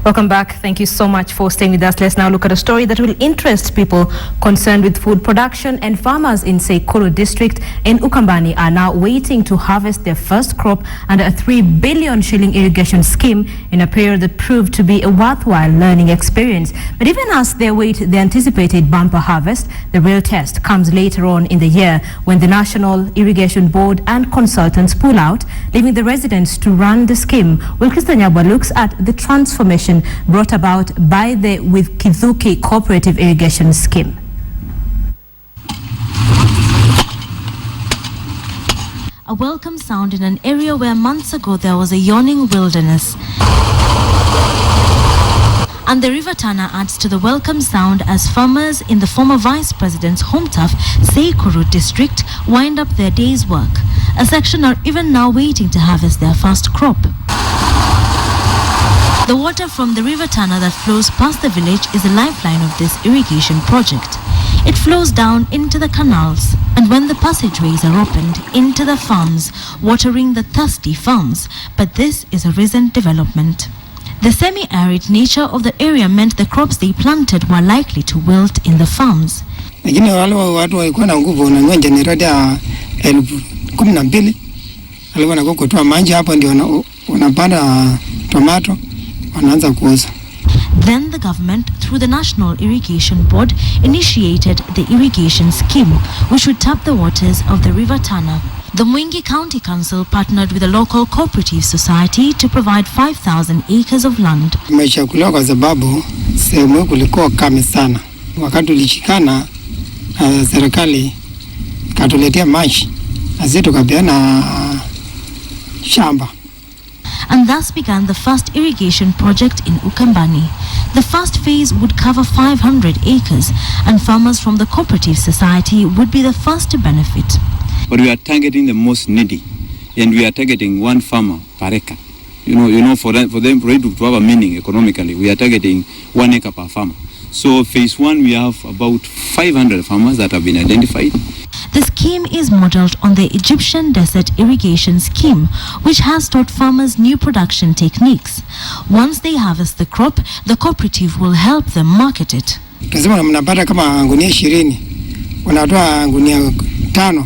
Welcome back. Thank you so much for staying with us. Let's now look at a story that will interest people concerned with food production, and farmers in Kuru district in Ukambani are now waiting to harvest their first crop under a 3 billion shilling irrigation scheme in a period that proved to be a worthwhile learning experience. But even as they await the anticipated bumper harvest, the real test comes later on in the year when the National Irrigation Board and consultants pull out, leaving the residents to run the scheme. Wikithuki looks at the transformation brought about by the Wikithuki cooperative irrigation scheme. A welcome sound in an area where months ago there was a yawning wilderness. And the River Tana adds to the welcome sound as farmers in the former Vice President's home turf, Kuru district, wind up their day's work. A section are even now waiting to harvest their first crop. The water from the River Tana that flows past the village is the lifeline of this irrigation project. It flows down into the canals, and when the passageways are opened, into the farms, watering the thirsty farms. But this is a recent development. The semi-arid nature of the area meant the crops they planted were likely to wilt in the farms. Lakini wale watu walikuwa na nguvu na generate ya 12,000 walikuwa na kutoa maji hapo ndio wanapanda tomato wanaanza kuuza. Then the government, through the National Irrigation Board, initiated the irrigation scheme, which would tap the waters of the River Tana. The Mwingi County Council partnered with a local cooperative society to provide 5,000 acres of land. Tumeshakuliwa kwa sababu sehemu kulikuwa kame sana. Wakati tulishikana serikali katuletea maji, sisi tukapeana shamba. And thus began the first irrigation project in Ukambani. The first phase would cover 500 acres, and farmers from the cooperative society would be the first to benefit. But we are targeting the most needy, and we are targeting one farmer per acre. For it to have a meaning economically, we are targeting 1 acre per farmer. So phase 1, we have about 500 farmers that have been identified. The scheme is modeled on the Egyptian desert irrigation scheme, which has taught farmers new production techniques. Once they harvest the crop, the cooperative will help them market it. Tunasema mnapata kama gunia 20, unatoa gunia 5,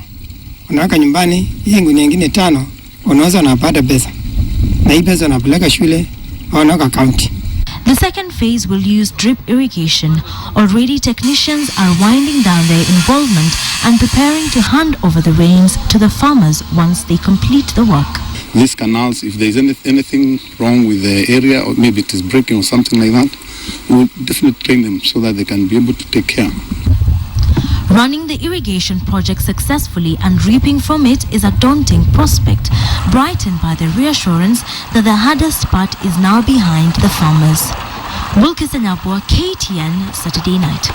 unaweka nyumbani, hii gunia nyingine 5, unaweza unapata pesa. Na hii pesa unapeleka shule au unaweka county. The second phase will use drip irrigation. Already technicians are winding down their involvement and preparing to hand over the reins to the farmers once they complete the work. These canals, if there is anything wrong with the area, or maybe it is breaking or something like that, we will definitely train them so that they can be able to take care. Running the irrigation project successfully and reaping from it is a daunting prospect, brightened by the reassurance that the hardest part is now behind the farmers. Wikithuki, KTN, Saturday Night.